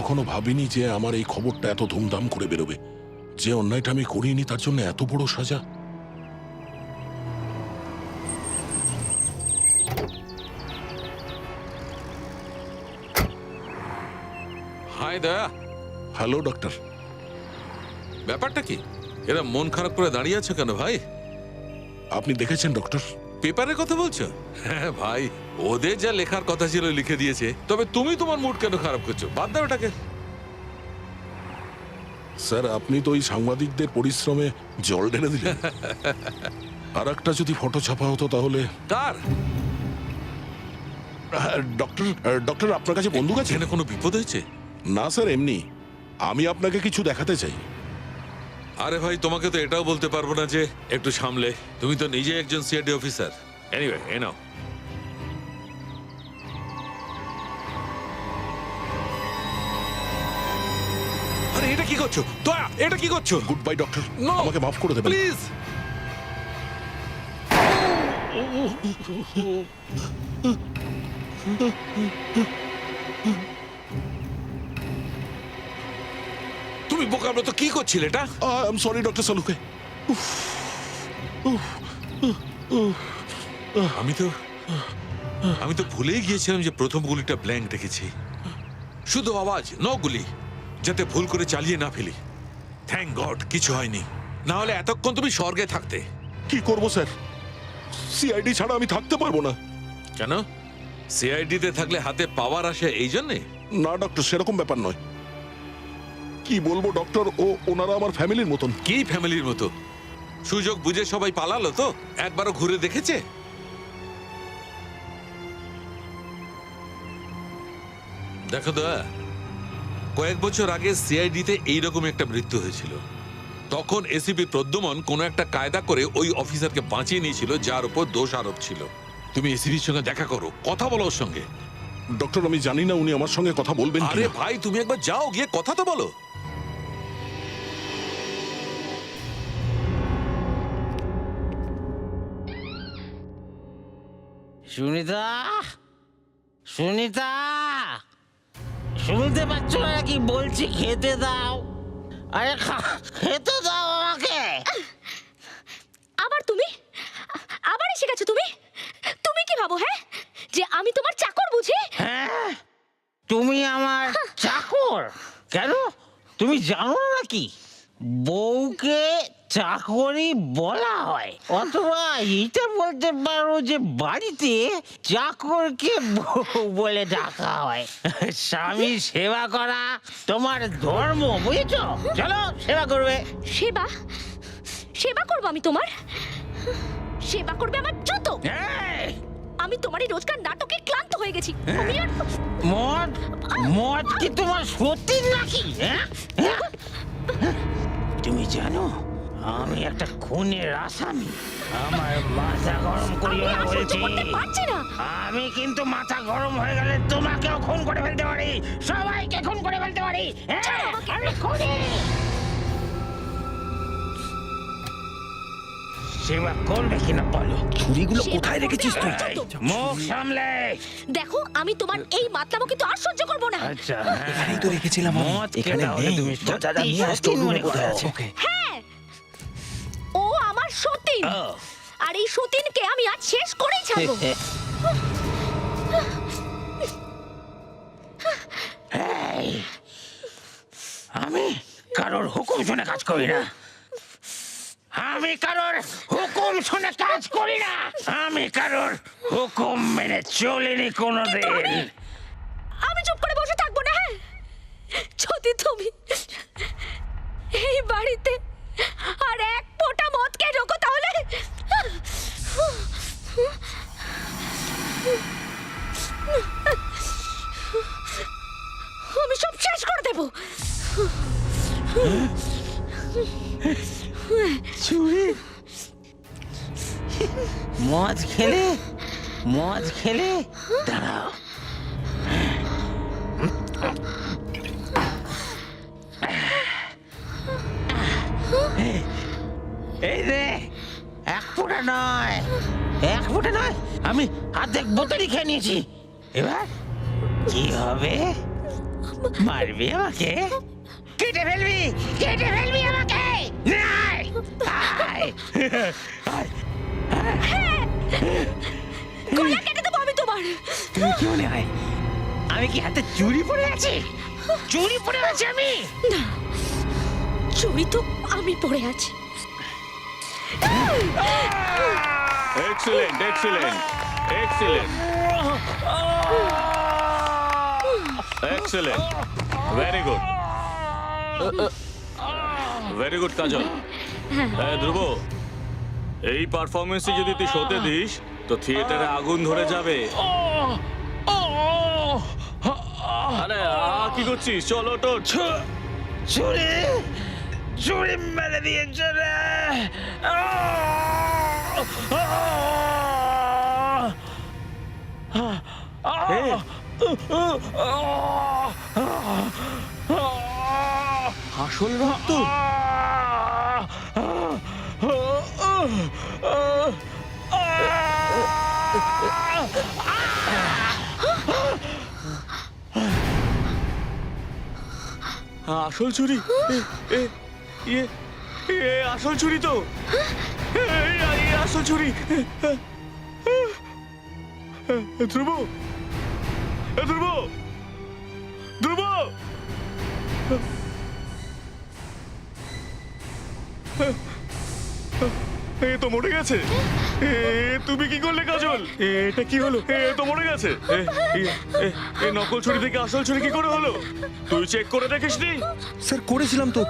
কখনো ভাবিনি যে আমার এই খবরটা এত ধুমধাম করে বেরোবে। যে অন্যায়টা আমি করিনি তার জন্য এত বড় সাজা। হাই দয়া। Hello doctor. ব্যাপারটা কি? এরা মন খারাপ করে দাঁড়িয়ে আছে কেন ভাই? আপনি দেখেছেন ডক্টর? পেপারের কথা বলছো? হ্যাঁ ভাই, ওদের যা লেখার কথা ছিল লিখে দিয়েছে। তবে তুমি তোমার মুড কেন খারাপ করছো? বাদ দাও এটাকে। স্যার, আপনি তো ওই সাংবাদিকদের পরিশ্রমে জল ঢেলে দিলেন। আর একটা যদি ফটো ছাপা হতো তাহলে। কার? ডক্টর আপনার কাছে বন্দুক আছে? এখানে কোনো বিপদ হয়েছে? না স্যার, এমনি আমি আপনাকে কিছু দেখাতে চাই। আরে ভাই, তোমাকে তো এটাও বলতে পারবো না যে একটু সামলে। তুমি তো নিজে একজন সিআইডি অফিসার। এনিওয়ে, এ নাও। আরে এটা কি করছো দয়া? এটা কি করছো? Good bye doctor, No! আমাকে মাফ করে দেবেন। প্লিজ। তুমি বোকার মতো কি করছিলে এটা? আই এম সরি ডক্টর সালুকে। আমি তো ভুলেই গিয়েছিলাম যে প্রথম গুলিটা ব্ল্যাঙ্ক রেখেছি। শুধু আওয়াজ, ন গুলি, যাতে ভুল করে চালিয়ে না ফেলি। থ্যাংক গড কিছু হয়নি, না হলে এতক্ষণ তুমি স্বর্গে থাকতে। কি করব স্যার? সিআইডি ছাড়া আমি থাকতে পারবো না। কেন? সিআইডি তে থাকলে হাতে পাওয়ার আসে এই জন্যে? না ডক্টর, সেরকম ব্যাপার নয়। কি বলবো ডক্টর, ওনারা আমার ফ্যামিলির মতন। কি ফ্যামিলির মতো? সুযোগ বুঝে সবাই পালালো তো? একবারও ঘুরে দেখেছে? দেখো দয়া, কয়েক বছর আগে সিআইডি তে এইরকম একটা মৃত্যু হয়েছিল। তখন এসিপি প্রদ্যুমন কোনো একটা কায়দা করে ওই অফিসারকে বাঁচিয়ে নিয়েছিল যার উপর দোষ আরোপ ছিল। তুমি এসিপির সঙ্গে দেখা করো, কথা বলো ওর সঙ্গে। ডক্টর, আমি জানি না উনি আমার সঙ্গে কথা বলবেন আরে কিনা। ভাই, তুমি একবার যাও, গিয়ে কথা তো বলো। সুনিতা, সুনিতা, শুনতে পাচ্ছ না নাকি? বলছি খেতে দাও। আরে খেতে দাও আমাকে। আবার তুমি আবার এসে গেছো। তুমি তুমি কি ভাবো হ্যাঁ, যে আমি তোমার চাকর বুঝি? হ্যাঁ, তুমি আমার চাকর? কেন, তুমি জানো না নাকি বউকে চাকরি বলা হয়? অথবা এটা বলতে পারো যে বাড়িতে চাকরকে বউ বলে ডাকা হয়। স্বামী সেবা করা তোমার ধর্ম, বুঝেছো? চলো সেবা করবে। সেবা সেবা করবো আমি তোমার? সেবা করবে আমার জুতো? এই, আমি তোমার এই রোজকার নাটকে ক্লান্ত হয়ে গেছি। আমি আর মদ মদ কি তোমার সত্যি নাকি? হ্যাঁ? তুমি জানো আমি একটা খুনের আসামি। আমার মাথা গরম করিও না আমি আর সহ্য বলছি। করতে পারছি না। আমি কিন্তু মাথা গরম হয়ে গেলে তোমাকেও খুন করে ফেলতে পারি, সবাইকে খুন করে ফেলতে পারি। হ্যাঁ, ছাড়ো আমাকে। আমি খুনি। সেবা করবে কিনা বলো? ছুরিগুলো সেবা কোথায় করবে রেখেছিস তুই? আমার জুতো। মুখ সামলে। দেখো, আমি তোমার এই মাতলামো কিন্তু আর সহ্য করবো না। আচ্ছা, এখানেই তো রেখেছিলাম আমি। মদ এখানে খেতে হলে নেই। তুমি যা, যা, যা, সত্যি নিয়ে আস, তোর সতীন রুমে মনে কোথায় করো। আছে? ওকে। হ্যাঁ, ও আমার সতীন। ও। আর এই সতীনকে আমি আজ শেষ করেই ছাড়বো। এই, আমি কারোর হুকুম শুনে কাজ করি না। আমি কারোর হুকুম শুনে কাজ করি না। আমি কারোর হুকুম মেনে চলিনি কোনোদিন। আমি চুপ করে বসে থাকবো না। হ্যাঁ, যদি তুমি এই বাড়িতে আর এক ফোঁটা মদ খেয়ে ঢোকো তাহলে আমি সব শেষ করে দেবো। চুরি? মদ খেলে দাঁড়াও। এই রে, এক ফোঁটা নয়, আমি অর্ধেক বোতলই খেয়ে নিয়েছি। এবার কি হবে? মারবি আমাকে? কেটে ফেলবি, কেটে ফেলবি আমাকে? আয়, আয়, আয়। গলা কেটে দেবো আমি তোমার। তুমি কি মনে হয় আমি কি হাতে চুরি পরে আছি? চুরি পরে আছি আমি? না, চুরি তো আমি পড়ে আছি। Excellent excellent excellent excellent very good very good Kajal. Dhruv, এই পারফরমেন্সে যদি তুই শোতে দিস তো থিয়েটারে আগুন ধরে যাবে। আরে কি করছিস? চলো তো। চুরি, চুরি মেরে দিয়েছে রে। আসল রক্ত? আসল চুরি? আসল চুরি তো, আসল চুরি। ধ্রুব, ধ্রুব, ধ্রুব, এ তো মরে গেছে। তুমি কি করলে কাজল? এটা কি হলো? এ তো মরে গেছে। এ নকল ছুরি থেকে আসল ছুরি কি করে হলো? তুই চেক করে দেখিসনি? স্যার করেছিলাম তো,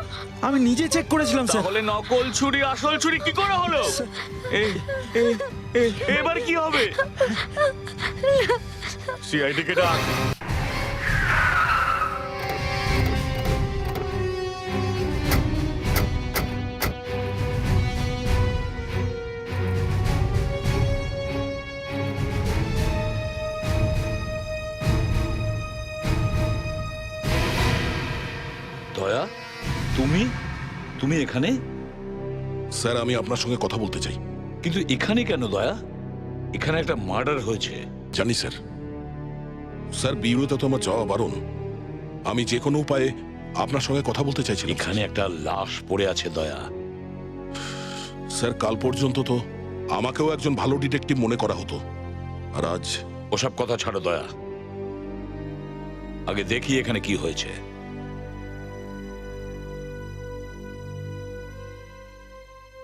আমি নিজে চেক করেছিলাম স্যার। তাহলে নকল ছুরি আসল ছুরি কি করে হলো? এবার কি হবে? সিআইডি কে ডাক। দয়া, তুমি তুমি এখানে? স্যার আমি আপনার সঙ্গে কথা বলতে চাই। কিন্তু এখানে কেন দয়া? এখানে একটা মার্ডার হয়েছে। জানি স্যার। স্যার বিউরোতে তো আমার যাওয়া বারণ। আমি যে কোনো উপায়ে আপনার সঙ্গে কথা বলতে চাইছিলাম। এখানে একটা লাশ পড়ে আছে দয়া। স্যার কাল পর্যন্ত তো আমাকেও একজন ভালো ডিটেকটিভ মনে করা হতো, আর আজ ওসব কথা ছাড়ো দয়া, আগে দেখি এখানে কি হয়েছে।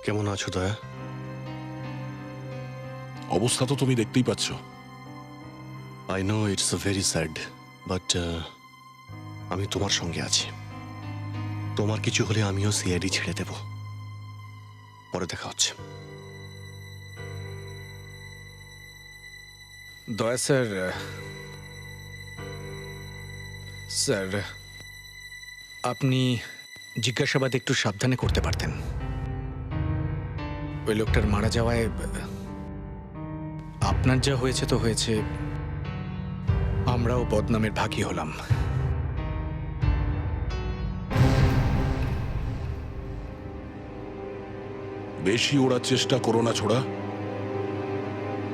কেমন আছো দয়া? অবস্থা তো তুমি দেখতেই পাচ্ছ। I know it's very sad, but আমি তোমার সঙ্গে আছি। তোমার কিছু হলে আমিও সিআইডি ছেড়ে দেব। পরে দেখা হচ্ছে। দয়া স্যার, স্যার আপনি জিজ্ঞাসাবাদ একটু সাবধানে করতে পারতেন। ওই লোকটার মারা যাওয়ায় আপনার যা হয়েছে তো হয়েছে, আমরাও বদনামের ভাগী হলাম। বেশি ওড়ার চেষ্টা করো না ছোড়া।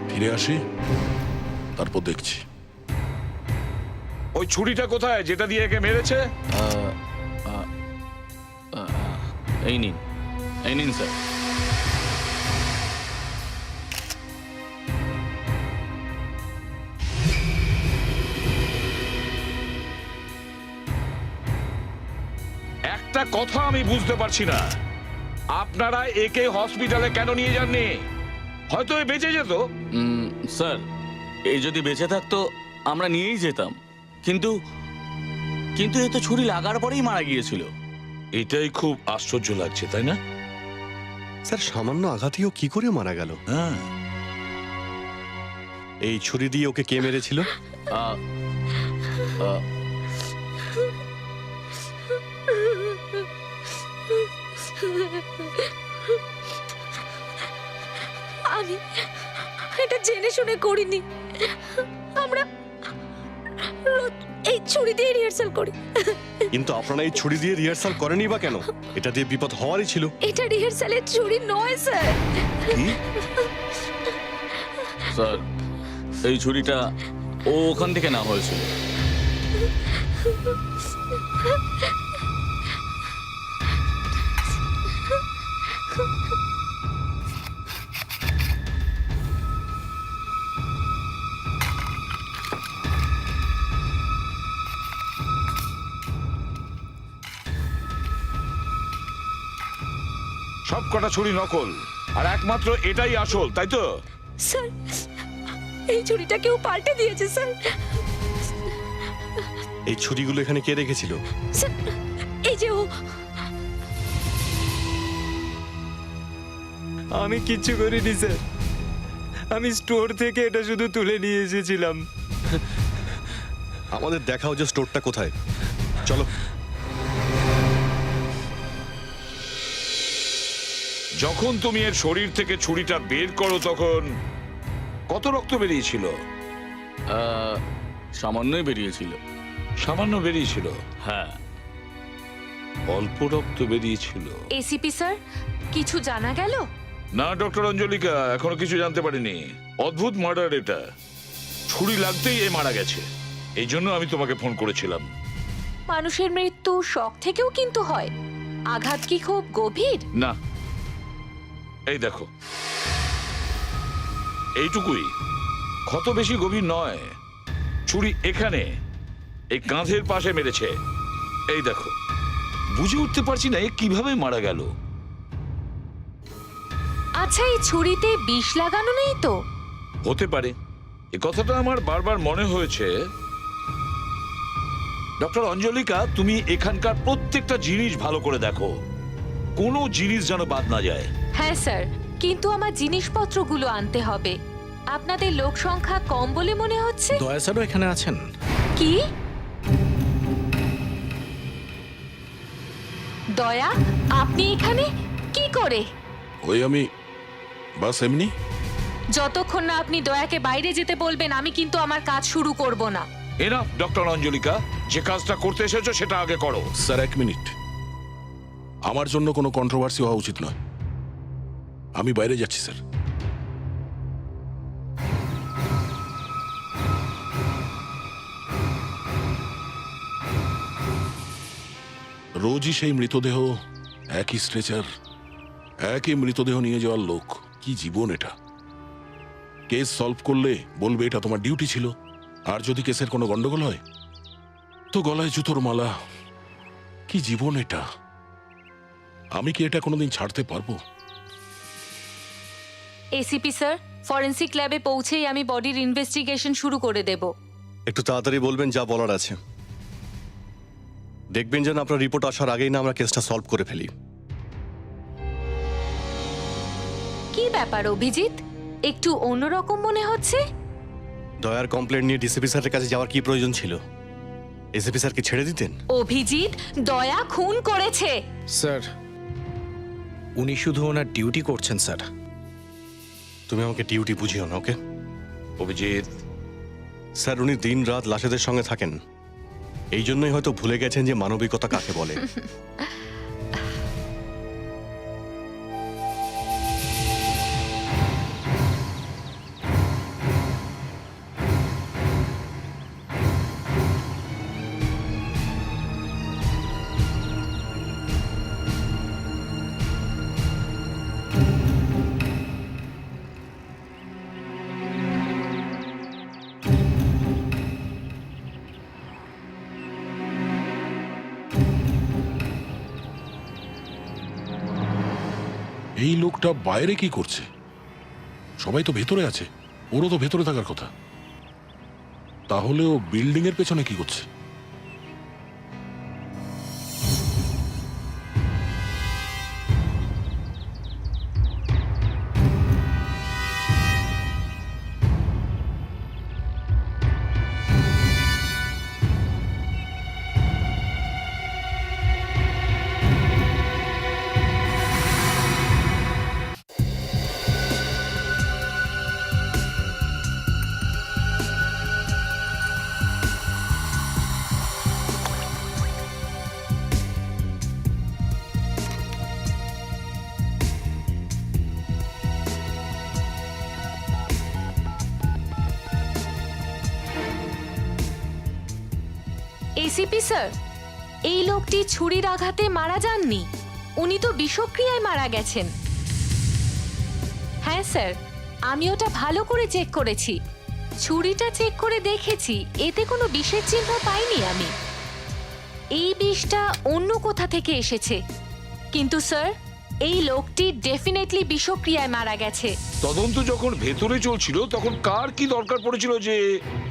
ফিরে আসি, তারপর দেখছি। ওই ছুরিটা কোথায় যেটা দিয়ে একে মেরেছে? এই নিন, এই নিন স্যার। একটা কথা আমি বুঝতে পারছি না, আপনারা একে হসপিটালে কেন নিয়ে যাননি? হয়তো এ বেঁচে যেত। স্যার, এই যদি বেঁচে থাকতো আমরা নিয়েই যেতাম, কিন্তু কিন্তু এ তো ছুরি লাগার পরেই মারা গিয়েছিল। এটাই খুব আশ্চর্য লাগছে, তাই না? স্যার সামান্য আঘাতেও কি করে মারা গেল? হ্যাঁ, এই ছুরি দিয়ে ওকে কে মেরেছিল? আহ, আহ, আমি এটা জেনে শুনে করিনি। আমরা রোজ এই ছুরি দিয়ে রিহার্সাল করি। কিন্তু আপনারা এই ছুরি দিয়ে রিহার্সাল করেনি বা কেন? এটা দিয়ে বিপদ হওয়ারই ছিল। এটা রিহার্সালের ছুরি নয় স্যার। স্যার, এই ছুরিটা ও ওখান থেকে না হয়েছিল। সব কটা ছুরি নকল আর একমাত্র এটাই আসল, তাই তো? স্যার, এই ছুরিটা কেউ পাল্টে দিয়েছে স্যার। এই ছুরিগুলো এখানে কে রেখেছিল? স্যার, এই যে ও। আমি কিচ্ছু করিনি স্যার, আমি স্টোর থেকে এটা শুধু তুলে নিয়ে এসেছিলাম। আমাদের দেখাও যে স্টোরটা কোথায়। চলো। যখন তুমি এর শরীর থেকে ছুরিটা বের করো তখন কত রক্ত বেরিয়েছিল? সামান্যই বেরিয়েছিল। সামান্য বেরিয়েছিল? হ্যাঁ। অল্প রক্ত বেরিয়েছিল? এসিপি স্যার, কিছু জানা গেল? না ডক্টর অঞ্জলিকা, এখনো কিছু জানতে পারিনি। অদ্ভুত মার্ডার এটা, ছুরি লাগতেই এ মারা গেছে। এই জন্য আমি তোমাকে ফোন করেছিলাম। মানুষের মৃত্যু শক থেকেও কিন্তু হয়। আঘাত কি খুব গভীর? না, এই দেখো, এইটুকুই, ক্ষত বেশি গভীর নয়। ছুরি এখানে এই কাঁধের পাশে মেরেছে। এই দেখো, বুঝে উঠতে পারছি না এ কিভাবে মারা গেল। আচ্ছা, এই ছুরিতে বিষ লাগানো নেই তো? হতে পারে, এ কথাটা আমার বারবার মনে হয়েছে। ডক্টর অঞ্জলিকা, তুমি এখানকার প্রত্যেকটা জিনিস ভালো করে দেখো, কোনো জিনিস যেন বাদ না যায়। হ্যাঁ স্যার, কিন্তু আমার জিনিসপত্রগুলো আনতে হবে। আপনাদের লোক সংখ্যা কম বলে মনে হচ্ছে। দয়া স্যারও এখানে আছেন। কি? দয়া, আপনি এখানে কি করে? ওই আমি বাস এমনি। যতক্ষণ না আপনি দয়াকে বাইরে যেতে বলবেন, আমি কিন্তু আমার কাজ শুরু করব না। এনাফ ডক্টর অঞ্জলিকা, যে কাজটা করতে এসেছো সেটা আগে করো। Sir, 1 minute. আমার জন্য কোনো কন্ট্রোভার্সি হওয়া উচিত নয়। আমি বাইরে যাচ্ছি স্যার। রোজই সেই মৃতদেহ, একই স্ট্রেচার, একই মৃতদেহ নিয়ে যাওয়ার লোক। কি জীবন এটা! কেস সলভ করলে বলবে এটা তোমার ডিউটি ছিল, আর যদি কেসের কোনো গন্ডগোল হয় তো গলায় জুতোর মালা। কি জীবন এটা! আমি কি এটা কোনোদিন ছাড়তে পারবো? এসিপি স্যার, ফরেনসিক ল্যাবে পৌঁছেই আমি বডির ইনভেস্টিগেশন শুরু করে দেব। একটু তাড়াতাড়ি বলবেন, যা বলার আছে। দেখবেন যেন আপনার রিপোর্ট আসার আগেই না আমরা কেসটা সলভ করে ফেলি। কি ব্যাপার অভিজিৎ, একটু অন্যরকম মনে হচ্ছে? দয়ার কমপ্লেন নিয়ে ডিসিপি স্যারের কাছে যাওয়ার কি প্রয়োজন ছিল? এসিপি স্যারকে ছেড়ে দিতেন। অভিজিৎ, দয়া খুন করেছে। স্যার, উনি শুধু ওনার ডিউটি করছেন স্যার। তুমি আমাকে ডিউটি বুঝিও না, ওকে? অভিজিৎ, স্যার, উনি দিন রাত লাশেদের সঙ্গে থাকেন। এই জন্যই হয়তো ভুলে গেছেন যে মানবিকতা কাকে বলে। এই লোকটা বাইরে কি করছে? সবাই তো ভেতরে আছে, ওরও তো ভেতরে থাকার কথা। তাহলে ও বিল্ডিং এর পেছনে কি করছে? এসিপি স্যার, এই লোকটি ছুরির আঘাতে মারা যাননি, উনি তো বিষক্রিয়ায় মারা গেছেন। হ্যাঁ স্যার, আমি ওটা ভালো করে চেক করেছি, ছুরিটা চেক করে দেখেছি, এতে কোনো বিষের চিহ্ন পাইনি আমি। এই বিষটা অন্য কোথা থেকে এসেছে, কিন্তু স্যার এই লোকটি ডেফিনেটলি বিষক্রিয়ায় মারা গেছে। তদন্ত যখন ভেতরে চলছিল তখন কার কি দরকার পড়েছিল যে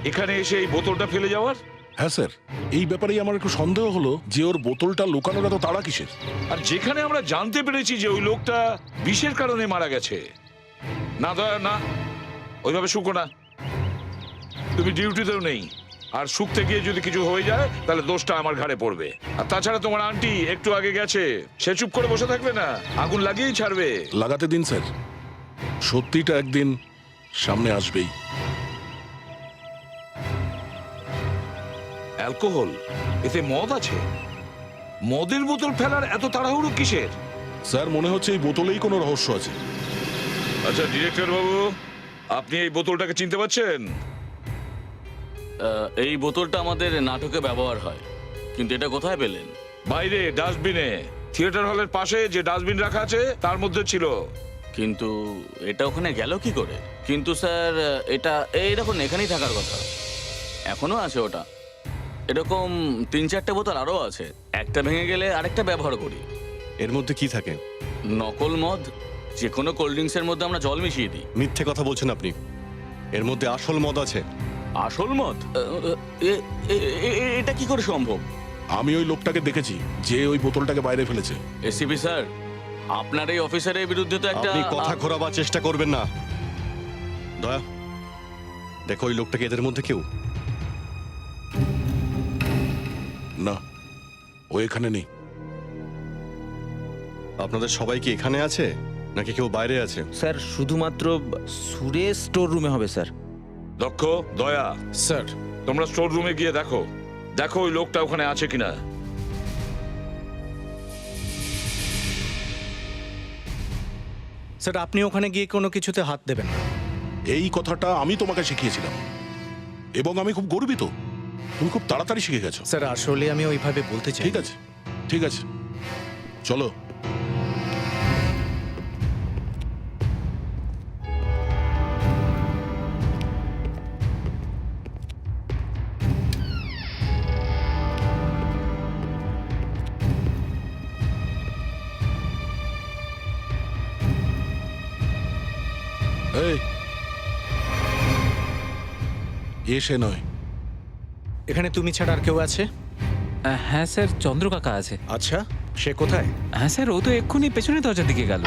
এখানে এসে এই বোতলটা ফেলে যাওয়ার? হ্যাঁ স্যার, এই ব্যাপারেই আমার একটু সন্দেহ হলো যে ওর বোতলটা লুকানোর এত তাড়া কিসের। আর যেখানে আমরা জানতে পেরেছি যে ওই লোকটা বিষের কারণে মারা গেছে। না দয়া না, ওইভাবে শুকো না, তুমি ডিউটিতেও নেই, আর শুকতে গিয়ে যদি কিছু হয়ে যায় তাহলে দোষটা আমার ঘাড়ে পড়বে। আর তাছাড়া তোমার আন্টি একটু আগে গেছে, সে চুপ করে বসে থাকবে না, আগুন লাগিয়েই ছাড়বে। লাগাতে দিন স্যার, সত্যিটা একদিন সামনে আসবেই। অ্যালকোহল, এতে মদ আছে। মদের বোতল ফেলার এত তাড়াহুড়ো কিসের? স্যার মনে হচ্ছে এই বোতলেই কোনো রহস্য আছে। আচ্ছা ডিরেক্টর বাবু, আপনি এই বোতলটাকে চিনতে পারছেন? এই বোতলটা আমাদের নাটকে ব্যবহার হয়, কিন্তু এটা কোথায় পেলেন? বাইরে ডাস্টবিনে, থিয়েটার হলের পাশে যে ডাস্টবিন রাখা আছে তার মধ্যে ছিল। কিন্তু এটা ওখানে গেল কি করে? কিন্তু স্যার এটা এই দেখুন এখানেই থাকার কথা, এখনো আছে ওটা। এরকম 3-4টে বোতল আরও আছে, একটা ভেঙে গেলে আরেকটা ব্যবহার করি। এর মধ্যে কি থাকে? নকল মদ, যে কোনো কোল্ড ড্রিঙ্কসের মধ্যে আমরা জল মিশিয়ে দিই। মিথ্যে কথা বলছেন আপনি, এর মধ্যে আসল মদ আছে। আসল মদ? এটা কি করে সম্ভব? আমি ওই লোকটাকে দেখেছি যে ওই বোতলটাকে বাইরে ফেলেছে। এসিপি স্যার, আপনার এই অফিসারের বিরুদ্ধে তো একটা আপনি কথা ঘোরাবার চেষ্টা করবেন না। দয়া, দেখো ওই লোকটাকে এদের মধ্যে কেউ? না, ও এখানে নেই। আপনাদের সবাই কি এখানে আছে নাকি কেউ বাইরে আছে? স্যার শুধুমাত্র সুরেশ স্টোর রুমে হবে স্যার। দক্ষ, দয়া, স্যার তোমরা স্টোর রুমে গিয়ে দেখো, দেখো ওই লোকটা ওখানে আছে কিনা। স্যার আপনি ওখানে গিয়ে কোনো কিছুতে হাত দেবেন না। এই কথাটা আমি তোমাকে শিখিয়েছিলাম এবং আমি খুব গর্বিত, তুমি খুব তাড়াতাড়ি শিখে গেছো। স্যার আসলে আমি ওইভাবে বলতে চাই। ঠিক আছে, ঠিক আছে, চলো। এই, এসে নয়। এখানে তুমি ছাড়া আর কেউ আছে? হ্যাঁ স্যার, চন্দ্র কাকা আছে। আচ্ছা, সে কোথায়? হ্যাঁ স্যার, ও তো এক্ষুনি পেছনে দরজার দিকে গেল।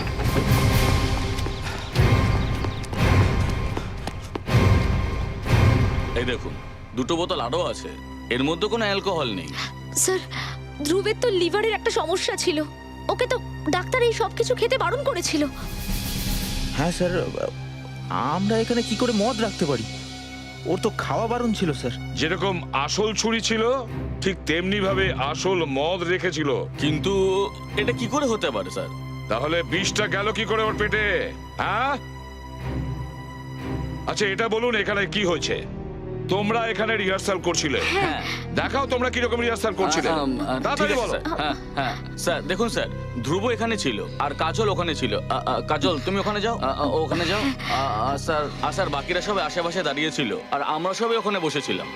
এই দেখুন, 2টো বোতল আরও আছে, এর মধ্যে কোনো অ্যালকোহল নেই। স্যার, ধ্রুবের তো লিভারের একটা সমস্যা ছিল, ওকে তো ডাক্তার এই সব কিছু খেতে বারণ করেছিল। হ্যাঁ স্যার, আমরা এখানে কি করে মদ রাখতে পারি? ওর তো খাওয়া বারণ ছিল স্যার। যেরকম আসল ছুরি ছিল ঠিক তেমনি ভাবে আসল মদ রেখেছিল। কিন্তু এটা কি করে হতে পারে স্যার? তাহলে বিষটা গেল কি করে ওর পেটে? হ্যাঁ, আচ্ছা এটা বলুন এখানে কি হয়েছে? তোমরা এখানে রিহার্সাল করছিলে, হ্যাঁ। দেখাও তোমরা কিরকম রিহার্সাল করছিলে, তাড়াতাড়ি ঠিক আছে, বলো। স্যার। হ্যাঁ হ্যাঁ স্যার, দেখুন স্যার, ধ্রুব এখানে ছিল আর কাজল ওখানে ছিল। কাজল তুমি ওখানে যাও, ওখানে যাও। স্যার বাকিরা সবাই আশেপাশে দাঁড়িয়ে ছিল আর আমরা সবাই ওখানে বসেছিলাম।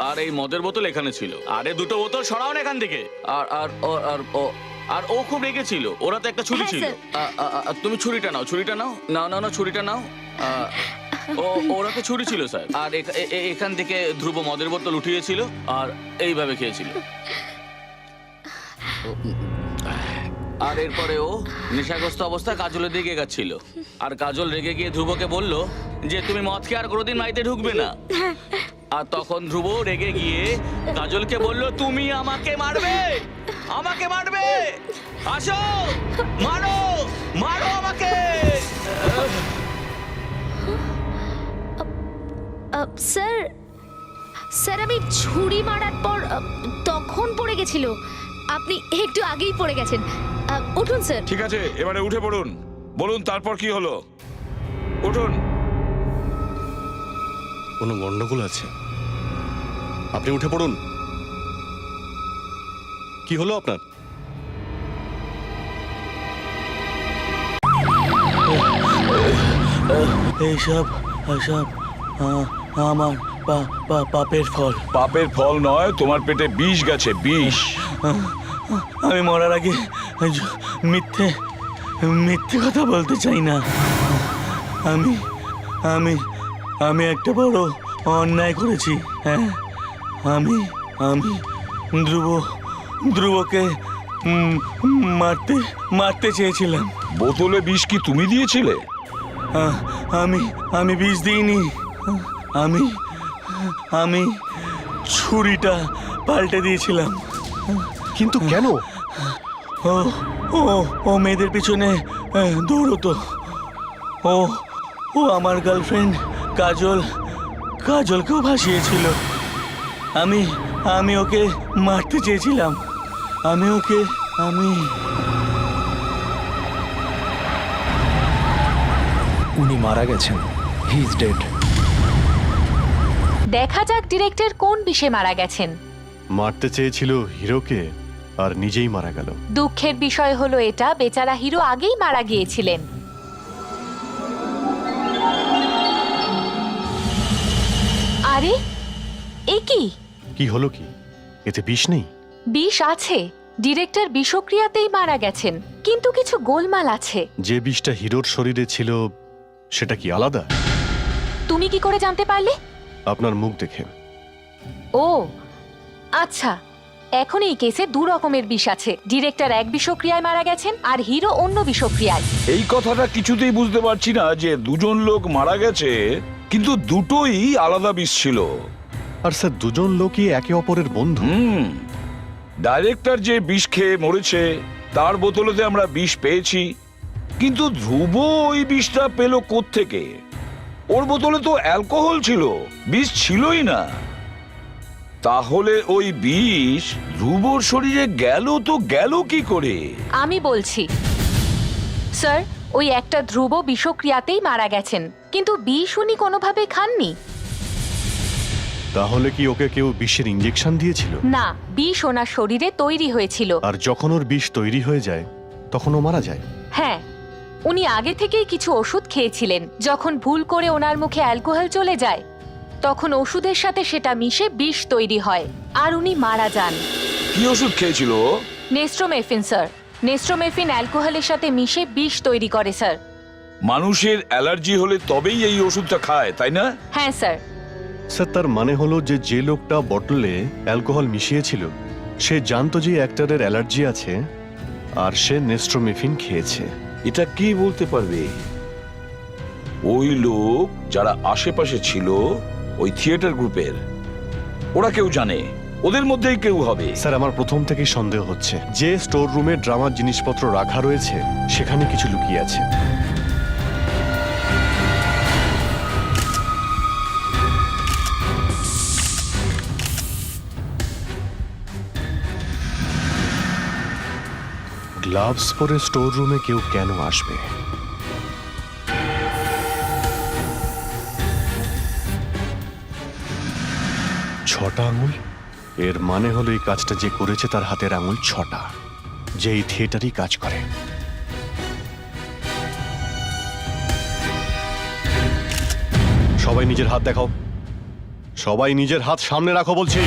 আর এই মদের বোতল এখানে ছিল। আরে 2টো বোতল সরাও না এখান থেকে। আর ও খুব রেগেছিল, ওরা তো একটা ছুরি হ্যাঁ, ছিল। স্যার। তুমি ছুরিটা নাও, নাও ছুরিটা নাও। ওরা তো ছুরি ছিল স্যার। আর এখান থেকে ধ্রুব মদের বোতল উঠিয়েছিল আর এইভাবে খেয়েছিল। আর এরপরে ও নেশাগ্রস্ত অবস্থায় কাজলের দিকে এগাচ্ছিল। আর কাজল রেগে গিয়ে ধ্রুবকে বলল যে তুমি মদ খেয়ে আর কোনোদিন বাড়িতে ঢুকবে না। আর তখন ধ্রুব রেগে গিয়ে কাজলকে বলল তুমি আমাকে মারবে, আমাকে মারবে, আসো মারো, মারো আমাকে। স্যার, স্যার আমি ছুরি মারার পর তখন পড়ে গেছিল, আপনি একটু আগেই পড়ে গেছেন। উঠুন স্যার। ঠিক আছে, এবারে উঠে পড়ুন, বলুন তারপর কি হলো, উঠুন। কোনো গন্ডগোল আছে? আপনি উঠে পড়ুন। কি হলো আপনার? এইসব এসব আমার পাপের ফল। পাপের ফল নয়, তোমার পেটে বিষ গেছে, বিষ। আমি মরার আগে মিথ্যে মিথ্যে কথা বলতে চাই না। আমি আমি আমি একটা বড় অন্যায় করেছি। হ্যাঁ, আমি আমি ধ্রুবকে মারতে চেয়েছিলাম। বোতলে বিষ কি তুমি দিয়েছিলে? আমি বিষ দিইনি। আমি আমি ছুরিটা পাল্টে দিয়েছিলাম। কিন্তু কেন? ও ও ও মেয়েদের পিছনে দৌড়তো। ও ও আমার গার্লফ্রেন্ড কাজলকেও ভাসিয়েছিল। আমি ওকে মারতে চেয়েছিলাম। উনি মারা গেছেন। He is dead. দেখা যাক ডিরেক্টর কোন বিষে মারা গেছেন। মারতে চেয়েছিল হিরোকে আর নিজেই মারা গেল। দুঃখের বিষয় হলো এটা, বেচারা হিরো আগেই মারা গিয়েছিলেন। আরে এ কি? কি হলো কি? এতে বিষ নেই? বিষ আছে, ডিরেক্টর বিষক্রিয়াতেই মারা গেছেন, কিন্তু কিছু গোলমাল আছে। যে বিষটা হিরোর শরীরে ছিল সেটা কি আলাদা? তুমি কি করে জানতে পারলে? আপনার মুখ দেখে। ও আচ্ছা, এখন এই কেসে দু রকমের বিষ আছে। ডিরেক্টর এক বিষক্রিয়ায় মারা গেছেন আর হিরো অন্য বিষক্রিয়ায়। এই কথাটা কিছুতেই বুঝতে পারছি না যে দুজন লোক মারা গেছে কিন্তু দুটোই আলাদা বিষ ছিল। আর স্যার, দুজন লোকই একে অপরের বন্ধু। ডাইরেক্টর যে বিষ খেয়ে মরেছে তার বোতলেতে আমরা বিষ পেয়েছি, কিন্তু ধ্রুব ওই বিষটা পেল কোত্থেকে? ওর বোতলে তো অ্যালকোহল ছিল, বিষ ছিলই না। তাহলে ওই বিষ ধ্রুবর শরীরে গেল কি করে? আমি বলছি স্যার, ওই একটা ধ্রুব বিষক্রিয়াতেই মারা গেছেন, কিন্তু বিষ উনি কোনোভাবে খাননি। তাহলে কি ওকে কেউ বিষের ইঞ্জেকশন দিয়েছিল? না, বিষ ওনার শরীরে তৈরি হয়েছিল। আর যখন ওর বিষ তৈরি হয়ে যায় তখন ও মারা যায়? হ্যাঁ, উনি আগে থেকেই কিছু ওষুধ খেয়েছিলেন। যখন ভুল করে ওনার মুখে অ্যালকোহল চলে যায় তখন ওষুধের সাথে সেটা মিশে বিষ তৈরি হয় আর উনি মারা যান। কি ওষুধ খেয়েছিল? নেস্ট্রোমেফিন স্যার। নেস্ট্রোমেফিন অ্যালকোহলের সাথে মিশে বিষ তৈরি করে স্যার। মানুষের অ্যালার্জি হলে তবেই এই ওষুধটা খায়, তাই না? হ্যাঁ স্যার। স্যার, তার মানে হলো যে লোকটা বটলে অ্যালকোহল মিশিয়েছিল সে জানতো যে অ্যাক্টরের অ্যালার্জি আছে আর সে নেস্ট্রোমেফিন খেয়েছে। এটা কি বলতে পারবে? ওই লোক যারা আশেপাশে ছিল ওই থিয়েটার গ্রুপের, ওরা কেউ জানে, ওদের মধ্যেই কেউ হবে। স্যার, আমার প্রথম থেকেই সন্দেহ হচ্ছে যে স্টোর রুমে ড্রামার জিনিসপত্র রাখা রয়েছে সেখানে কিছু লুকিয়ে আছে। গ্লাভস পরে স্টোর রুমে কেউ কেন আসবে? ছটা আঙুল? এর মানে হলো এই কাজটা যে করেছে তার হাতের আঙুল 6টা, যে এই থিয়েটারই কাজ করে। সবাই নিজের হাত দেখাও। সবাই নিজের হাত সামনে রাখো বলছি।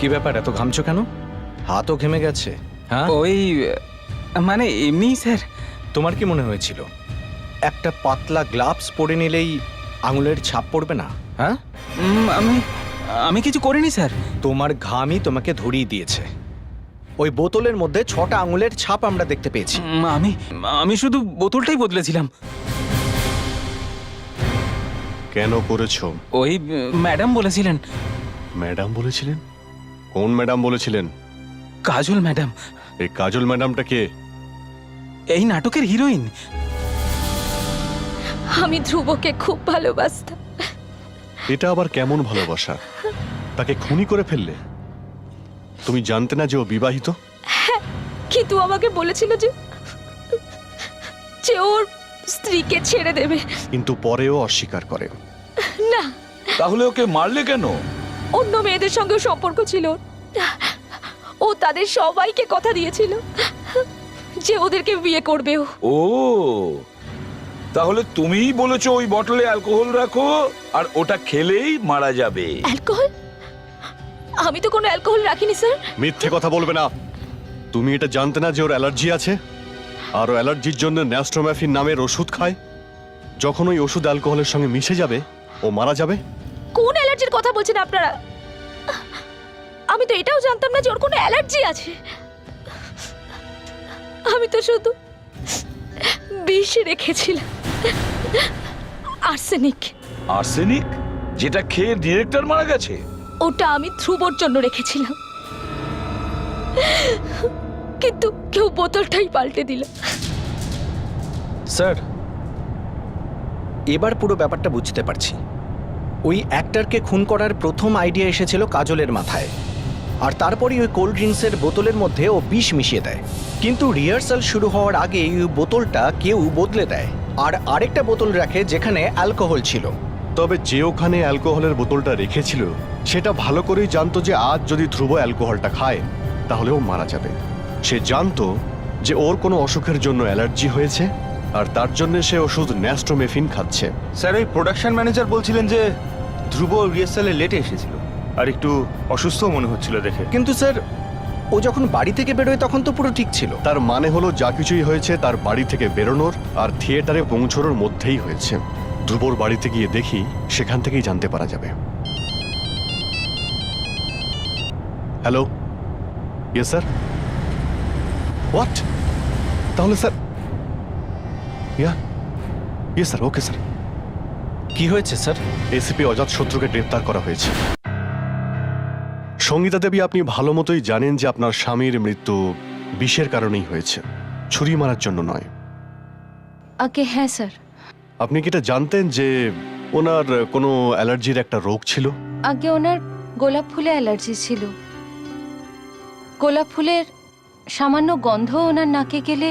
কি ব্যাপার, এত ঘামছো কেন? হাতও ঘেমে গেছে। হ্যাঁ, ওই মানে এমনি স্যার। তোমার কি মনে হয়েছিল একটা পাতলা গ্লাভস পরে নিলেই আঙুলের ছাপ পড়বে না? হ্যাঁ, আমি কিছু করিনি স্যার। তোমার ঘামই তোমাকে ধরিয়ে দিয়েছে। ওই বোতলের মধ্যে 6টা আঙুলের ছাপ আমরা দেখতে পেয়েছি। আমি শুধু বোতলটাই বদলেছিলাম। কেন করেছো? ওই ম্যাডাম বলেছিলেন। ম্যাডাম বলেছিলেন? কোন ম্যাডাম বলেছিলেন? কাজল ম্যাডাম। এই কাজল ম্যাডামটা কে? এই নাটকের হিরোইন। আমি ধ্রুবকে খুব ভালোবাসতাম। এটা আবার কেমন ভালোবাসা? তাকে খুনি করে ফেললে? তুমি জানতে না যে ও বিবাহিত? কিন্তু আমাকে বলেছিল যে যে ওর স্ত্রীকে ছেড়ে দেবে। কিন্তু পরেও অস্বীকার করে। না, তাহলে ওকে মারলে কেন? অন্য মেয়েদের সঙ্গেও সম্পর্ক ছিল ওর। ও তাদের সবাইকে কথা দিয়েছিল যে ওদেরকে বিয়ে করবে ও। ও, তাহলে তুমিই বলেছো ওই বটলে অ্যালকোহল রাখো আর ওটা খেলেই মারা যাবে। অ্যালকোহল? আমি তো কোনো অ্যালকোহল রাখিনি স্যার। মিথ্যে কথা বলবে না। তুমি এটা জানতে না যে ওর অ্যালার্জি আছে, আর ও অ্যালার্জির জন্য ন্যাস্ট্রোম্যাফিন নামের ওষুধ খায়। যখন ওই ওষুধ অ্যালকোহলের সঙ্গে মিশে যাবে ও মারা যাবে। কোন অ্যালার্জির কথা বলছেন আপনারা? আমি তো এটাও জানতাম না যে ওর কোনো অ্যালার্জি আছে। আমি তো শুধু বিষ রেখেছিলাম, আর্সেনিক। আর্সেনিক? যেটা খেয়ে ডিরেক্টর মারা গেছে? ওটা আমি ধ্রুবর জন্য রেখেছিলাম, কিন্তু কেউ বোতলটাই পাল্টে দিল। স্যার, এবার পুরো ব্যাপারটা বুঝতে পারছি। ওই অ্যাক্টরকে খুন করার প্রথম আইডিয়া এসেছিল কাজলের মাথায়, আর তারপরই ওই কোল্ড ড্রিঙ্কসের বোতলের মধ্যে ও বিষ মিশিয়ে দেয়। কিন্তু রিহার্সাল শুরু হওয়ার আগে ওই বোতলটা কেউ বদলে দেয়, আর আরেকটা বোতল রাখে যেখানে অ্যালকোহল ছিল। তবে যে ওখানে অ্যালকোহলের বোতলটা রেখেছিল সেটা ভালো করেই জানতো যে আজ যদি ধ্রুব অ্যালকোহলটা খায় তাহলে ও মারা যাবে। সে জানতো যে ওর কোনো অসুখের জন্য অ্যালার্জি হয়েছে, আর তার জন্য সে ওষুধ ন্যাস্ট্রোমেফিন খাচ্ছে। স্যার, ওই প্রোডাকশন ম্যানেজার বলছিলেন যে ধ্রুব রিহার্সালে লেটে এসেছিল আর একটু অসুস্থ মনে হচ্ছিল দেখে। কিন্তু স্যার, ও যখন বাড়ি থেকে বেরোয় তখন তো পুরো ঠিক ছিল। তার মানে হলো যা কিছুই হয়েছে তার বাড়ি থেকে বেরোনোর আর থিয়েটারে পৌঁছানোর মধ্যেই হয়েছে। ধ্রুবর বাড়িতে গিয়ে দেখি, সেখান থেকেই জানতে পারা যাবে। Hello, yes sir. হোয়াট? তাহলে sir, yes sir, okay sir. কি হয়েছে স্যার? এসিপি অজাত শত্রুকে গ্রেপ্তার করা হয়েছে। সঙ্গীতা দেবী, আপনি ভালো মতোই জানেন যে আপনার স্বামীর মৃত্যু বিষের কারণেই হয়েছে, ছুরি মারার জন্য নয়। ওকে, হ্যাঁ স্যার। আপনি কি এটা জানতেন যে ওনার কোনো অ্যালার্জির একটা রোগ ছিল? আগে ওনার গোলাপ ফুলে অ্যালার্জি ছিল। গোলাপ ফুলের সামান্য গন্ধ ওনার নাকে গেলে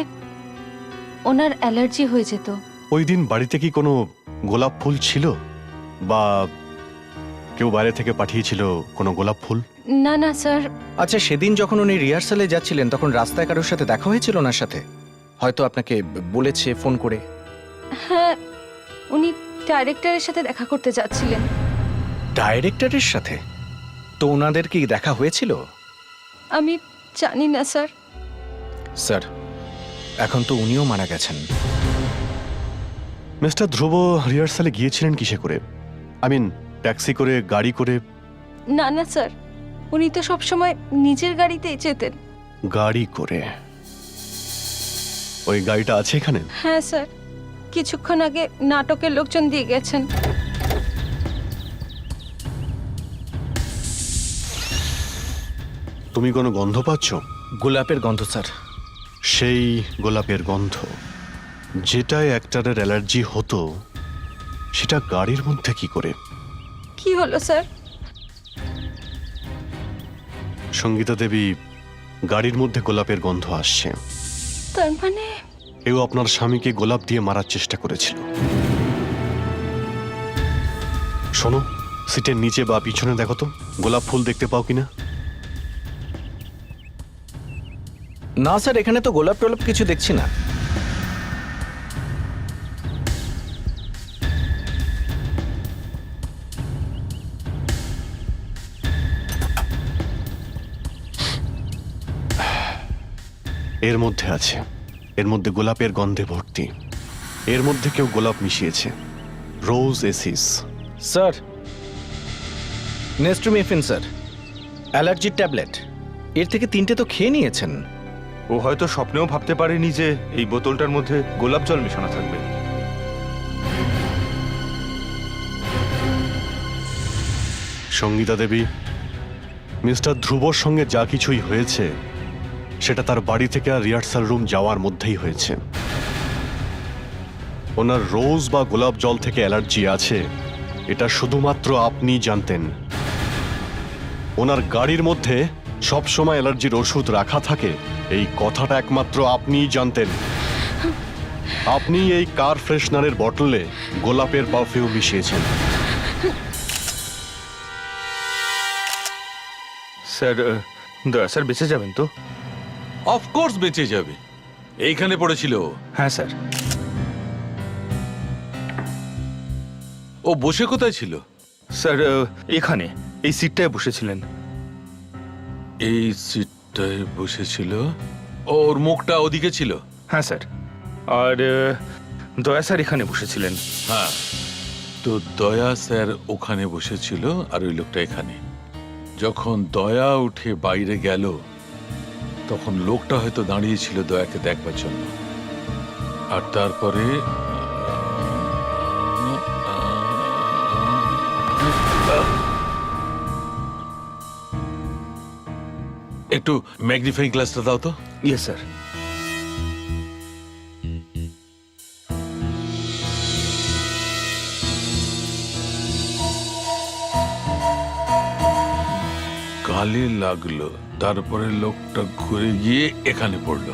ওনার অ্যালার্জি হয়ে যেত। ওই দিন বাড়িতে কি কোনো গোলাপ ফুল ছিল, বা কেউ বাইরে থেকে পাঠিয়েছিল কোনো গোলাপ ফুল? না না স্যার। আচ্ছা, সেদিন যখন উনি রিহার্সালে যাচ্ছিলেন তখন রাস্তায় কারোর সাথে দেখা হয়েছিল ওনার সাথে? হয়তো আপনাকে বলেছে ফোন করে। হ্যাঁ, উনি ডাইরেক্টরের সাথে দেখা করতে যাচ্ছিলেন। ডাইরেক্টরের সাথে? তো ওনাদের কি দেখা হয়েছিল? আমি জানি না স্যার। স্যার, এখন তো উনিও মারা গেছেন। মিস্টার ধ্রুব রিহার্সালে গিয়েছিলেন কিসে করে? আই মিন, ট্যাক্সি করে, গাড়ি করে? না না স্যার, উনি তো সবসময় নিজের গাড়িতেই যেতেন। গাড়ি করে? ওই গাড়িটা আছে এখানে? হ্যাঁ স্যার, কিছুক্ষণ আগে নাটকের লোকজন দিয়ে গেছেন। তুমি কোনো গন্ধ পাচ্ছ? গোলাপের গন্ধ স্যার। সেই গোলাপের গন্ধ যেটায় অ্যাক্টরের অ্যালার্জি হতো, সেটা গাড়ির মধ্যে কি করে? কি হলো স্যার? সঙ্গীতা দেবী, গাড়ির মধ্যে গোলাপের গন্ধ আসছে। তার মানে এও আপনার স্বামীকে গোলাপ দিয়ে মারার চেষ্টা করেছিল। শোনো, সিটের নিচে বা পিছনে দেখো তো গোলাপ ফুল দেখতে পাও কিনা। না স্যার, এখানে তো গোলাপ টোলাপ কিছু দেখছি না। এর মধ্যে আছে, এর মধ্যে গোলাপের গন্ধে ভর্তি। এর মধ্যে কেউ গোলাপ মিশিয়েছে। রোজ এসিস। স্যার, নেস্ট্রোমেফিন স্যার, অ্যালার্জির ট্যাবলেট। এর থেকে 3টে তো খেয়ে নিয়েছেন। ও হয়তো স্বপ্নেও ভাবতে পারেনি যে এই বোতলটার মধ্যে গোলাপ জল মেশানো থাকবে। সঙ্গীতা দেবী, মিস্টার ধ্রুবর সঙ্গে যা কিছুই হয়েছে সেটা তার বাড়ি থেকে আর রিহার্সাল রুম যাওয়ার মধ্যেই হয়েছে। ওনার রোজ বা গোলাপ জল থেকে অ্যালার্জি আছে এটা শুধুমাত্র আপনি জানতেন। ওনার গাড়ির মধ্যে সব সময় অ্যালার্জির ওষুধ রাখা থাকে, এই কথাটা একমাত্র আপনিই জানতেন। আপনি এই কার ফ্রেশনারের বটলে গোলাপের পারফিউম মিশিয়েছেন। স্যার দয়া স্যার বেঁচে যাবেন তো? অফকোর্স বেঁচে যাবে। এইখানে পড়েছিল ও। হ্যাঁ স্যার। ও বসে কোথায় ছিল? স্যার এখানে এই সিটটায় বসেছিলেন। এই সিটটায় বসেছিল। ওর মুখটা ওদিকে ছিল। হ্যাঁ স্যার। আর দয়া স্যার এখানে বসেছিলেন। হ্যাঁ, তো দয়া স্যার ওখানে বসেছিল আর ওই লোকটা এখানে। যখন দয়া উঠে বাইরে গেল তখন লোকটা হয়তো দাঁড়িয়েছিল দয়াকে দেখবার জন্য। আর তারপরে একটু ম্যাগনিফাইং গ্লাসটা দাও তো। ইয়ে স্যার। গালে লাগলো, তারপরে লোকটা ঘুরে গিয়ে এখানে পড়লো।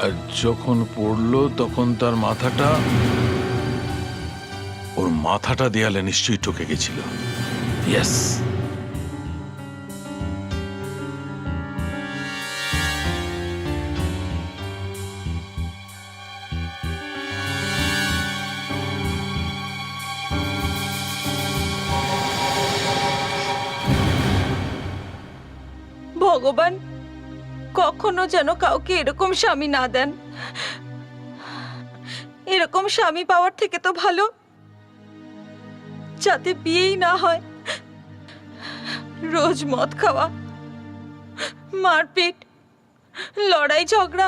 আর যখন পড়লো তখন তার মাথাটা দেয়ালে নিশ্চয়ই ঠকে গেছিল। ইয়েস। ভগবান কখনো যেন কাউকে এরকম স্বামী না দেন। এরকম স্বামী পাওয়ার থেকে তো ভালো যাতে বিয়েই না হয়। রোজ মদ খাওয়া, মারপিট, লড়াই ঝগড়া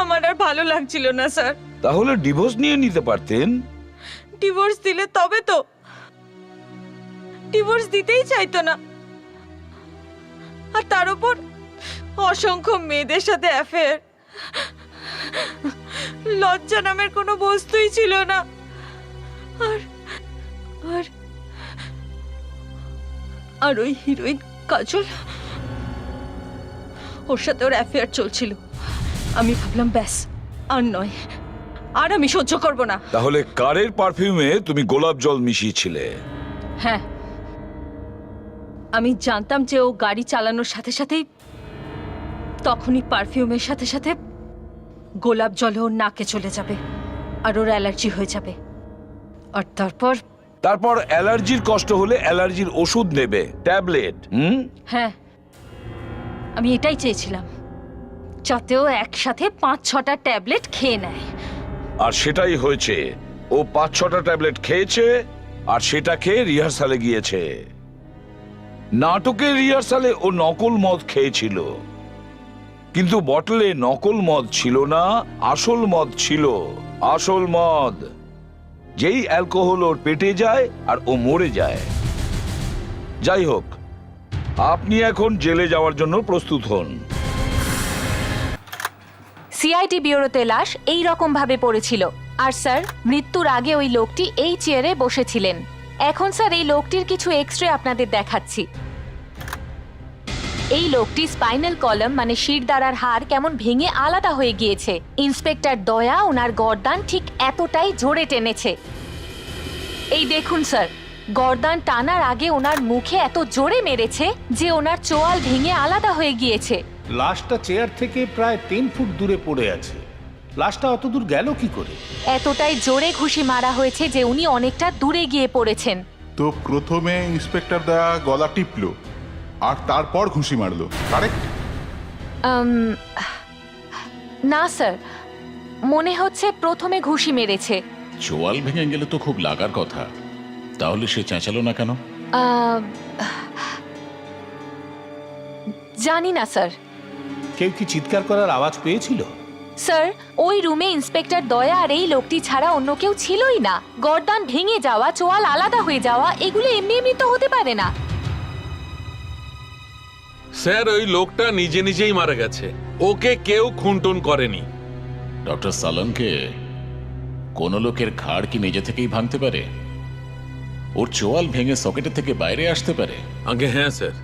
আমার আর ভালো লাগছিল না স্যার। তাহলে ডিভোর্স নিয়ে নিতে পারতেন। ডিভোর্স দিলে তবে তো। ডিভোর্স দিতেই চাইতো না, আর তার উপর অসংখ্য মেয়েদের সাথে অ্যাফেয়ার। লজ্জা নামের কোনো বস্তুই ছিল না। আর আর আর ওই হিরোইন কাজল, ওর সাথে ওর অ্যাফেয়ার চলছিল। আমি ভাবলাম ব্যাস আর নয়, আর আমি সহ্য করব না। তাহলে কারের পারফিউমে তুমি গোলাপ জল মিশিয়েছিলে? হ্যাঁ, আমি জানতাম যে ও গাড়ি চালানোর সাথে সাথেই তখনই পারফিউমের সাথে সাথে গোলাপ জল ওর নাকে চলে যাবে আর ওর অ্যালার্জি হয়ে যাবে। আর তারপর অ্যালার্জির কষ্ট হলে অ্যালার্জির ওষুধ নেবে, ট্যাবলেট। হ্যাঁ, আমি এটাই চেয়েছিলাম, যাতে ও একসাথে 5-6টা ট্যাবলেট খেয়ে নেয়। আর সেটাই হয়েছে। ও 5-6টা ট্যাবলেট খেয়েছে আর সেটা খেয়ে রিহার্সালে গিয়েছে। নাটকের রিহার্সালে ও নকল মদ খেয়েছিল, কিন্তু বটলে নকল মদ ছিল না, আসল মদ ছিল। আসল মদ, যেই অ্যালকোহল ওর পেটে যায় আর ও মরে যায়। যাই হোক, আপনি এখন জেলে যাওয়ার জন্য প্রস্তুত হন। সিআইডি ব্যুরোতে লাশ এই রকম ভাবে পড়েছিল। আর স্যার, মৃত্যুর আগে ওই লোকটি এই চেয়ারে বসেছিলেন। এখন স্যার এই লোকটির কিছু এক্স-রে আপনাদের দেখাচ্ছি। এই লোকটি স্পাইনাল কলাম মানে শিরদাঁড়ার হাড় কেমন ভেঙে আলাদা হয়ে গিয়েছে। ইন্সপেক্টর দয়া ওনার গর্দান ঠিক এতটাই জোরে টেনেছে। এই দেখুন স্যার, গর্দান টানার আগে ওনার মুখে এত জোরে মেরেছে যে ওনার চোয়াল ভেঙে আলাদা হয়ে গিয়েছে। লাশটা চেয়ার থেকে প্রায় 3 ফুট দূরে পড়ে আছে। লাশটা অত দূর গেল কি করে? এতটাই জোরে ঘুষি মারা হয়েছে যে উনি অনেকটা দূরে গিয়ে পড়েছেন। তো প্রথমে ইন্সপেক্টর দয়া গলা টিপলো আর তারপর ঘুষি মারলো, কারেক্ট? না স্যার, মনে হচ্ছে প্রথমে ঘুষি মেরেছে। চোয়াল ভেঙে গেলে তো খুব লাগার কথা, তাহলে সে চেঁচালো না কেন? জানি না স্যার। কেউ কি চিৎকার করার আওয়াজ পেয়েছিল? স্যার, ওই রুমে ইন্সপেক্টর দয়া আর এই লোকটি ছাড়া অন্য কেউ ছিলই না। গর্দান ভেঙে যাওয়া, চোয়াল আলাদা হয়ে যাওয়া, এগুলো এমনি এমনি তো হতে পারে না। স্যার, ওই লোকটা নিজে নিজেই মারা গেছে, ওকে কেউ খুনটুন করেনি। ডক্টর সালনকে কোনো লোকের ঘাড় কি নিজে থেকেই ভাঙতে পারে? ওর চোয়াল ভেঙে সকেটের থেকে বাইরে আসতে পারে? আগে হ্যাঁ স্যার।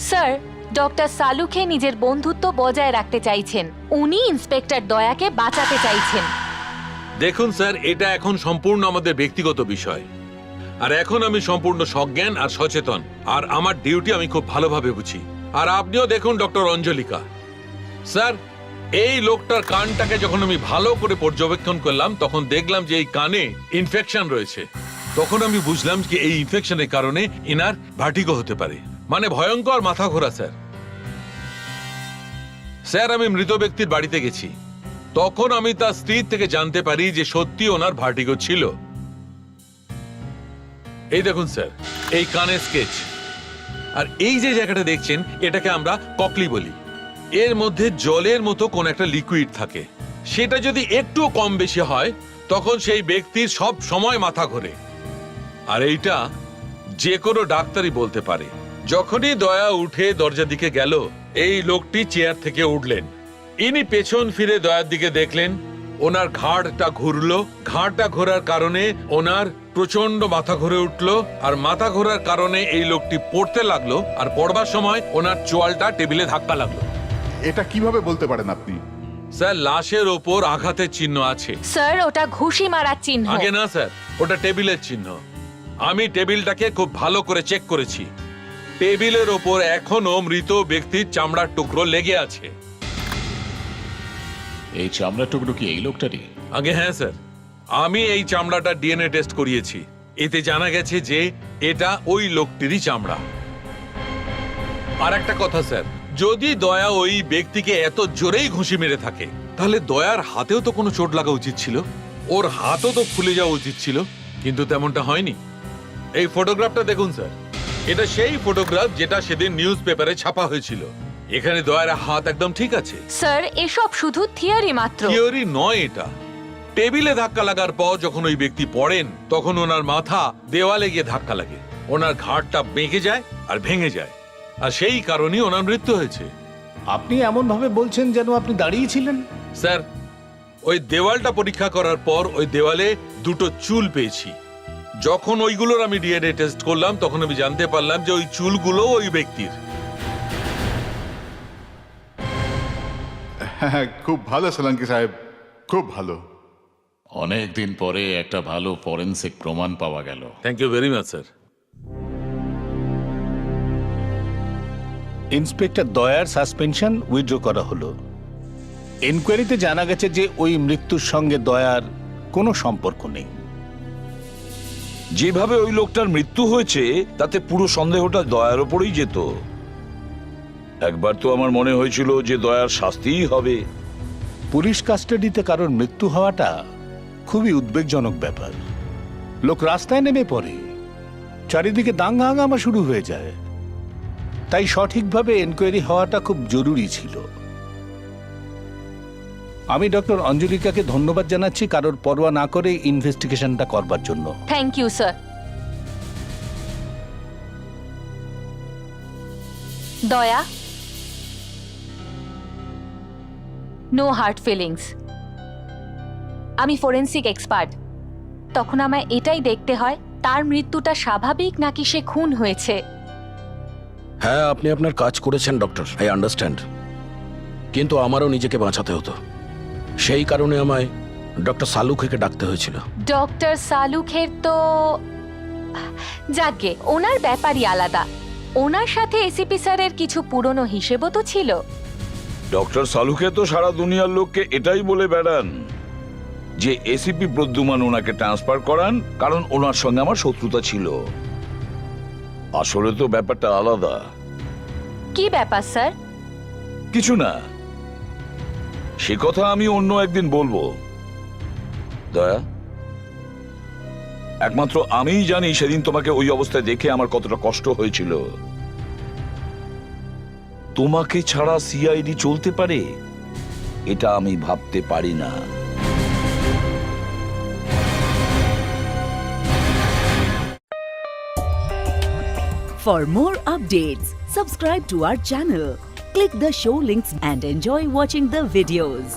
স্যার, ডক্টর সালুখে নিজের বন্ধুত্ব বজায় রাখতে চাইছেন। উনি ইন্সপেক্টর দয়াকে বাঁচাতে চাইছেন। দেখুন স্যার, এটা এখন সম্পূর্ণ আমাদের ব্যক্তিগত বিষয়। আর এখন আমি সম্পূর্ণ সজ্ঞান আর সচেতন, আর আমার ডিউটি আমি খুব ভালোভাবে বুঝি। আর আপনিও দেখুন ডক্টর অঞ্জলিকা স্যার, এই লোকটার কানটাকে যখন আমি ভালো করে পর্যবেক্ষণ করলাম তখন দেখলাম যে এই কানে ইনফেকশন রয়েছে। তখন আমি বুঝলাম যে এই ইনফেকশনের কারণে ইনার ভার্টিগো হতে পারে, মানে ভয়ঙ্কর মাথা ঘোরা। স্যার স্যার আমি মৃত ব্যক্তির বাড়িতে গেছি, তখন আমি তার স্ত্রীর থেকে জানতে পারি যে সত্যি ওনার ভার্টিগো ছিল। এই দেখুন স্যার, এই কানের স্কেচ, আর এই যে জায়গাটা দেখছেন এটাকে আমরা ককলি বলি। এর মধ্যে জলের মতো কোন একটা লিকুইড থাকে, সেটা যদি একটু কম বেশি হয় তখন সেই ব্যক্তির সব সময় মাথা ঘোরে। আর এইটা যে কোনো ডাক্তারই বলতে পারে। যখনই দয়া উঠে দরজার দিকে গেল, এই লোকটি চেয়ার থেকে উঠলেন। ইনি পেছন ফিরে দয়ার দিকে দেখলেন, ওনার ঘাড়টা ঘুরলো। ঘাড়টা ঘোরার কারণে ওনার প্রচন্ড মাথা ঘুরে উঠলো, আর মাথা ঘোরার কারণে এই লোকটি পড়তে লাগলো, আর পড়বার সময় ওনার চোয়ালটা টেবিলে ধাক্কা লাগলো। এটা কিভাবে বলতে পারেন আপনি? স্যার লাশের ওপর আঘাতের চিহ্ন আছে। স্যার, ওটা ঘুষি মারার চিহ্ন। আগে না স্যার, ওটা টেবিলের চিহ্ন। আমি টেবিলটাকে খুব ভালো করে চেক করেছি। টেবিলের ওপর এখনো মৃত ব্যক্তির চামড়ার টুকরো লেগে আছে। এই চামড়ার টুকরো কি এই লোকটারই? আগে হ্যাঁ স্যার, আমি এই চামড়াটা ডিএনএ টেস্ট করিয়েছি। এতে জানা গেছে যে এটা ওই লোকটিরই চামড়া। আর একটা কথা স্যার, যদি দয়া ওই ব্যক্তিকে এত জোরেই ঘুষি মেরে থাকে তাহলে দয়ার হাতেও তো কোনো চোট লাগা উচিত ছিল, ওর হাতও তো ফুলে যাওয়া উচিত ছিল, কিন্তু তেমনটা হয়নি। এই ফটোগ্রাফটা দেখুন স্যার, এটা সেই ফটোগ্রাফ যেটা সেদিন নিউজ পেপারে ছাপা হয়েছিল। এখানে দয়ার হাত একদম ঠিক আছে। স্যার, এসব শুধু থিওরি মাত্র। থিওরি নয় এটা। টেবিলে ধাক্কা লাগার পর যখন ওই ব্যক্তি পড়েন তখন ওনার মাথা দেওয়ালে গিয়ে ধাক্কা লাগে, ওনার ঘাড়টা বেঁকে যায় আর ভেঙে যায়, আর সেই কারণেই ওনার মৃত্যু হয়েছে। আপনি এমন ভাবে বলছেন যেন আপনি দাঁড়িয়ে ছিলেন। স্যার, ওই দেওয়ালটা পরীক্ষা করার পর ওই দেওয়ালে দুটো চুল পেয়েছি। যখন ওইগুলোর আমি ডিএনএ টেস্ট করলাম তখন আমি জানতে পারলাম যে ওই চুলগুলো ওই ব্যক্তির। হ্যাঁ, খুব ভালো সোলাঙ্কি সাহেব, খুব ভালো। অনেক দিন পরে একটা ভালো ফরেনসিক প্রমাণ পাওয়া গেল। Thank you very much sir. Inspector দয়ার সাসপেনশন উইথড্র করা হলো। এনকোয়ারিতে জানা গেছে যে ওই মৃত্যুর সঙ্গে দয়ার কোনো সম্পর্ক নেই। যেভাবে ওই লোকটার মৃত্যু হয়েছে তাতে পুরো সন্দেহটা দয়ার ওপরেই যেত। একবার তো আমার মনে হয়েছিল যে দয়ার শাস্তিই হবে। পুলিশ কাস্টাডিতে কারোর মৃত্যু হওয়াটা খুবই উদ্বেগজনক ব্যাপার। লোক রাস্তায় নেমে পড়ে, চারিদিকে দাঙ্গা হাঙ্গামা শুরু হয়ে যায়। তাই সঠিকভাবে এনকোয়ারি হওয়াটা খুব জরুরি ছিল। আমি ডক্টর অঞ্জলিকাকে ধন্যবাদ জানাচ্ছি কারোর পরোয়া না করে ইনভেস্টিগেশনটা করবার জন্য। Thank you sir. Daya, no hard feelings. আমি ফরেনসিক এক্সপার্ট। তখন আমায় এটাই দেখতে হয় তার মৃত্যুটা স্বাভাবিক নাকি সে খুন হয়েছে। হ্যাঁ, আপনি আপনার কাজ করেছেন ডক্টর, আই আন্ডারস্ট্যান্ড, কিন্তু আমারও নিজেকে বাঁচাতে হতো। সেই কারণে আমায় ডক্টর সালুখেকে ডাকতে হয়েছিল। ডক্টর সালুখের তো যাকে, ওনার ব্যাপারই আলাদা। ওনার সাথে এসিপি স্যারের কিছু পুরনো হিসেবও তো ছিল। ডক্টর সালুকে তো সারা দুনিয়ার লোককে এটাই বলে বেড়ান যে এসিপি প্রদ্যুমান ওনাকে ট্রান্সফার করান কারণ ওনার সঙ্গে আমার শত্রুতা ছিল। আসলে তো ব্যাপারটা আলাদা। কি ব্যাপার স্যার? কিছু না, সে কথা আমি অন্য একদিন বলবো। দয়া, একমাত্র আমিই জানি সেদিন তোমাকে ওই অবস্থায় দেখে আমার কতটা কষ্ট হয়েছিল। তোমাকে ছাড়া সিআইডি চলতে পারে এটা আমি ভাবতে পারি না। For more updates, subscribe to our channel, click the show links and enjoy watching the videos.